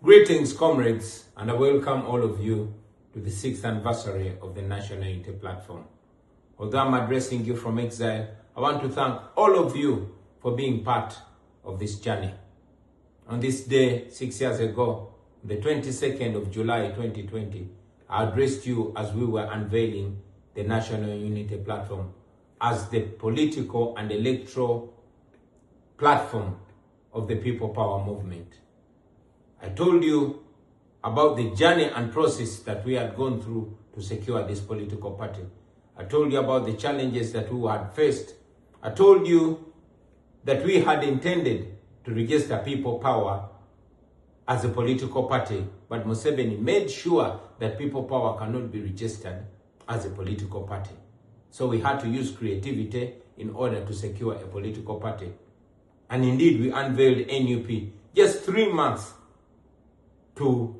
Greetings, comrades, and I welcome all of you to the 6th anniversary of the National Unity Platform. Although I'm addressing you from exile, I want to thank all of you for being part of this journey. On this day, 6 years ago, the 22nd of July 2020, I addressed you as we were unveiling the National Unity Platform as the political and electoral platform of the People Power movement. I told you about the journey and process that we had gone through to secure this political party. I told you about the challenges that we had faced. I told you that we had intended to register People Power as a political party, but Museveni made sure that People Power cannot be registered as a political party. So we had to use creativity in order to secure a political party. And indeed, we unveiled NUP just 3 months to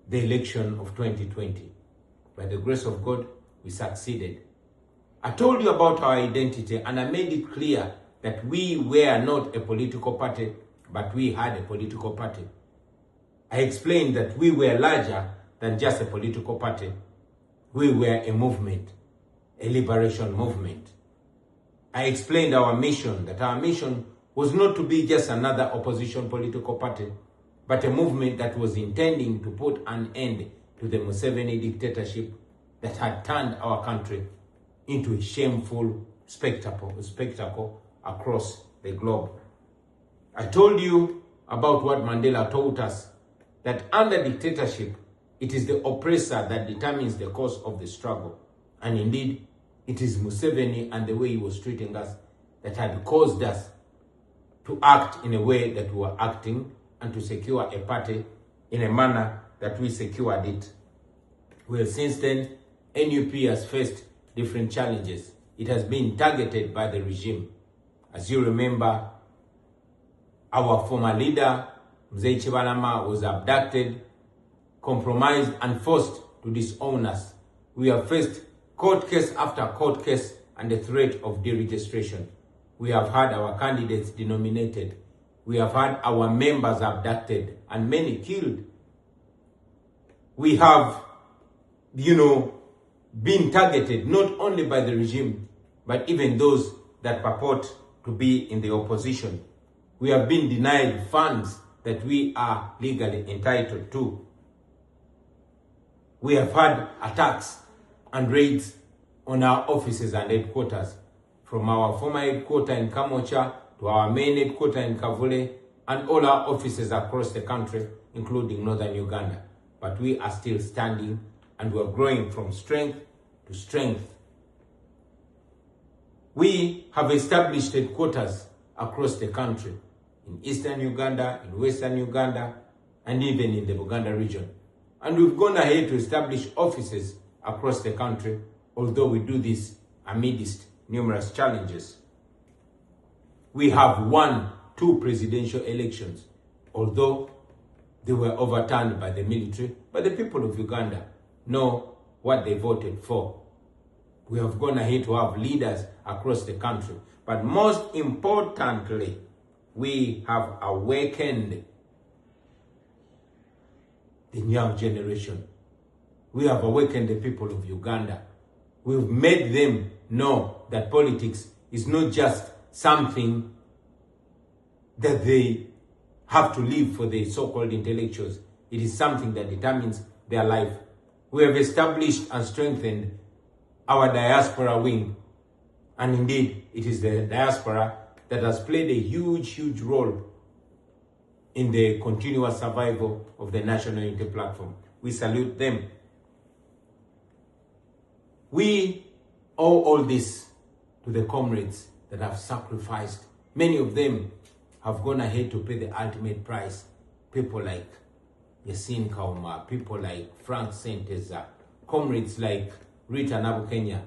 the election of 2020. By the grace of God, we succeeded. I told you about our identity and I made it clear that we were not a political party, but we had a political party. I explained that we were larger than just a political party. We were a movement, a liberation movement. I explained our mission, that our mission was not to be just another opposition political party, but a movement that was intending to put an end to the Museveni dictatorship that had turned our country into a shameful spectacle across the globe. I told you about what Mandela taught us, that under dictatorship, it is the oppressor that determines the course of the struggle. And indeed, it is Museveni and the way he was treating us that had caused us to act in a way that we were acting and to secure a party in a manner that we secured it. Well, since then, NUP has faced different challenges. It has been targeted by the regime. As you remember, our former leader, Mzee Chibalama, was abducted, compromised, and forced to disown us. We have faced court case after court case and the threat of deregistration. We have had our candidates denominated. We have had our members abducted and many killed. We have, been targeted not only by the regime, but even those that purport to be in the opposition. We have been denied funds that we are legally entitled to. We have had attacks and raids on our offices and headquarters, from our former headquarters in Kamocha to our main headquarters in Kavule and all our offices across the country, including northern Uganda. But we are still standing and we are growing from strength to strength. We have established headquarters across the country, in eastern Uganda, in western Uganda, and even in the Buganda region. And we've gone ahead to establish offices across the country, although we do this amidst numerous challenges. We have won 2 presidential elections, although they were overturned by the military, but the people of Uganda know what they voted for. We have gone ahead to have leaders across the country, but most importantly, we have awakened the young generation. We have awakened the people of Uganda. We've made them know that politics is not just something that they have to live for the so-called intellectuals. It is something that determines their life. We have established and strengthened our diaspora wing. And indeed, it is the diaspora that has played a huge role in the continuous survival of the National Unity Platform. We salute them. We owe all this to the comrades that have sacrificed. Many of them have gone ahead to pay the ultimate price. People like Yasin Kauma, people like Frank Senteza, comrades like Rita Nabukenya.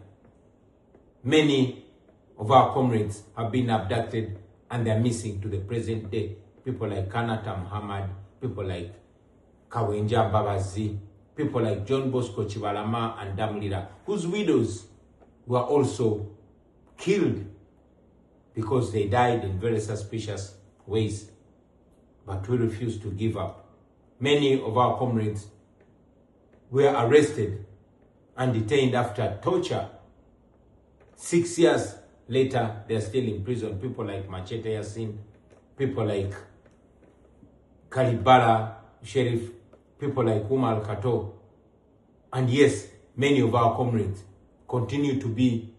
Many of our comrades have been abducted and they're missing to the present day. People like Kanata Muhammad, people like Kawenja Babazi, people like John Bosco Chibalama and Damlira, whose widows were also killed because they died in very suspicious ways. But we refuse to give up. Many of our comrades were arrested and detained after torture. 6 years later, they are still in prison. People like Machete Yasin, people like Kalibala Sheriff, people like Umar Kato. And yes, many of our comrades continue to be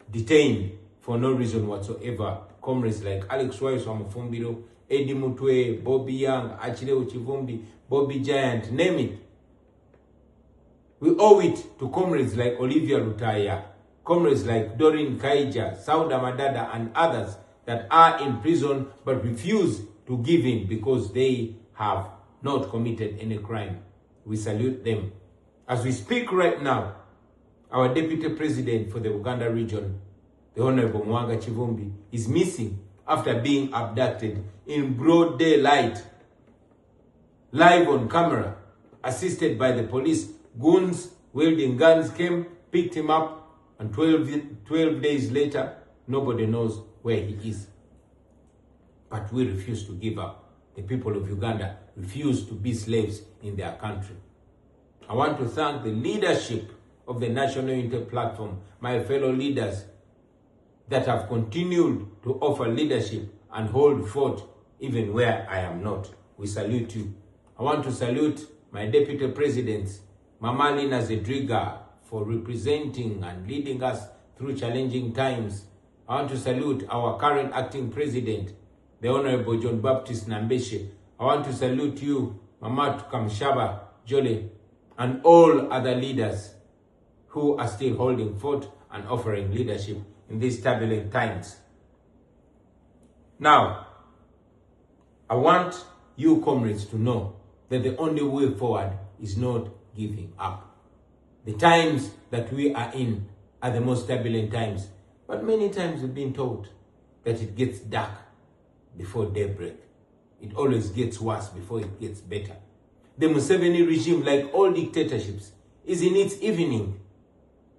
detained for no reason whatsoever. Comrades like Alex Waiso Amufumbiro, Eddie Mutwe, Bobby Young, Achille Uchivumbi, Bobby Giant, name it. We owe it to comrades like Olivia Lutaya, comrades like Doreen Kaija, Sauda Madada, and others that are in prison but refuse to give in because they have not committed any crime. We salute them. As we speak right now, our Deputy President for the Uganda region, the Honorable Mwanga Chivumbi, is missing after being abducted in broad daylight, live on camera, assisted by the police. Goons wielding guns came, picked him up, and 12 days later, nobody knows where he is. But we refuse to give up. The people of Uganda refuse to be slaves in their country. I want to thank the leadership of the National Unity Platform, my fellow leaders that have continued to offer leadership and hold fort even where I am not. We salute you. I want to salute my Deputy Presidents, Mama Lina Zedriga, for representing and leading us through challenging times. I want to salute our current acting president, the Honorable John Baptist Nambeshe. I want to salute you, Mama Kamshaba Jole, and all other leaders who are still holding fort and offering leadership in these turbulent times. Now, I want you comrades to know that the only way forward is not giving up. The times that we are in are the most turbulent times, but many times we've been told that it gets dark before daybreak. It always gets worse before it gets better. The Museveni regime, like all dictatorships, is in its evening,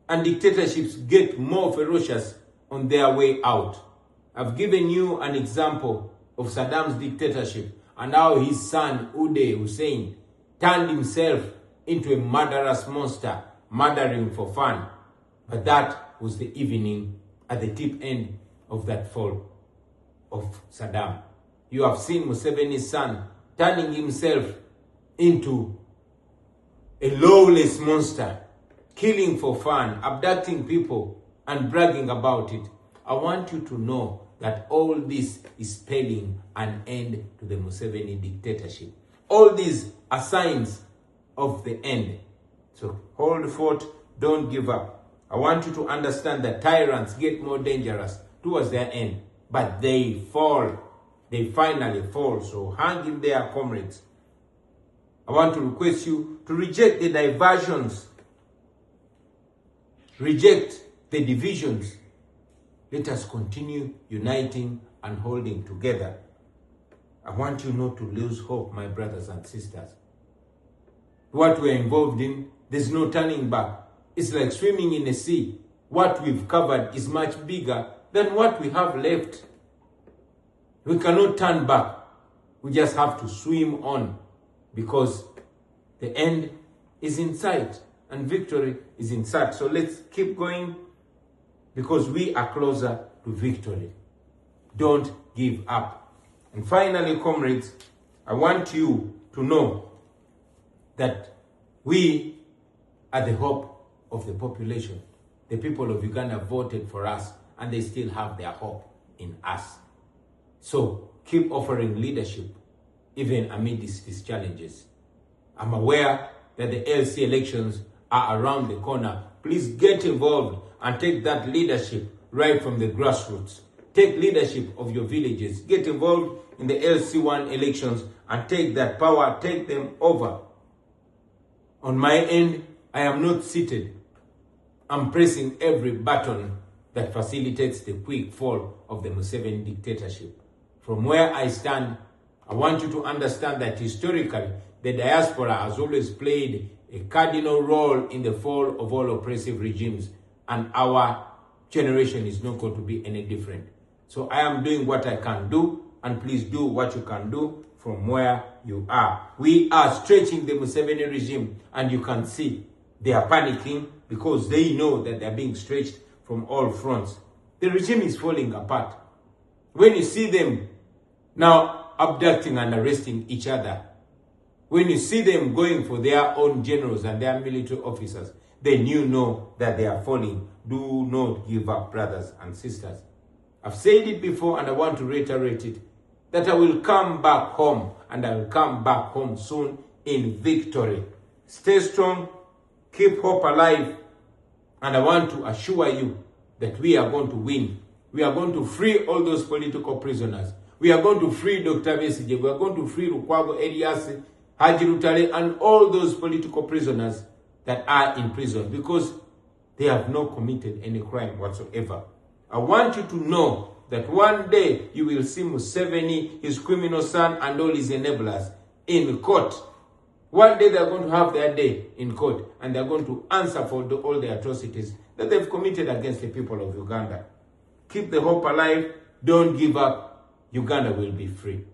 and dictatorships get more ferocious on their way out. I've given you an example of Saddam's dictatorship and how his son Uday Hussein turned himself into a murderous monster, murdering for fun. But that was the evening at the tip end of that fall of Saddam. You have seen Museveni's son turning himself into a lawless monster, killing for fun, abducting people, and bragging about it. I want you to know that all this is spelling an end to the Museveni dictatorship. All these are signs of the end. So hold fort, don't give up. I want you to understand that tyrants get more dangerous towards their end, but they fall. They finally fall. So hang in there, comrades. I want to request you to reject the diversions, reject the divisions. Let us continue uniting and holding together. I want you not to lose hope, my brothers and sisters. What we're involved in, there's no turning back. It's like swimming in a sea. What we've covered is much bigger than what we have left. We cannot turn back. We just have to swim on, because the end is in sight and victory is in sight. So let's keep going, because we are closer to victory. Don't give up. And finally, comrades, I want you to know that we are the hope of the population. The people of Uganda voted for us, and they still have their hope in us. So keep offering leadership, even amidst these challenges. I'm aware that the LC elections are around the corner. Please get involved and take that leadership right from the grassroots. Take leadership of your villages. Get involved in the LC1 elections and take that power, take them over. On my end, I am not seated. I'm pressing every button that facilitates the quick fall of the Museveni dictatorship. From where I stand, I want you to understand that historically, the diaspora has always played a cardinal role in the fall of all oppressive regimes, and our generation is not going to be any different. So I am doing what I can do, and please do what you can do for from where you are. We are stretching the Museveni regime, and you can see they are panicking because they know that they are being stretched from all fronts. The regime is falling apart. When you see them now abducting and arresting each other, when you see them going for their own generals and their military officers, then you know that they are falling. Do not give up, brothers and sisters. I've said it before and I want to reiterate it, that I will come back home, and I will come back home soon in victory. Stay strong, keep hope alive, and I want to assure you that we are going to win. We are going to free all those political prisoners. We are going to free Dr. Besigye. We are going to free Lukwago Elias, Haji Rutale, and all those political prisoners that are in prison because they have not committed any crime whatsoever. I want you to know that one day you will see Museveni, his criminal son, and all his enablers in court. One day they are going to have their day in court, and they are going to answer for all the atrocities that they've committed against the people of Uganda. Keep the hope alive. Don't give up. Uganda will be free.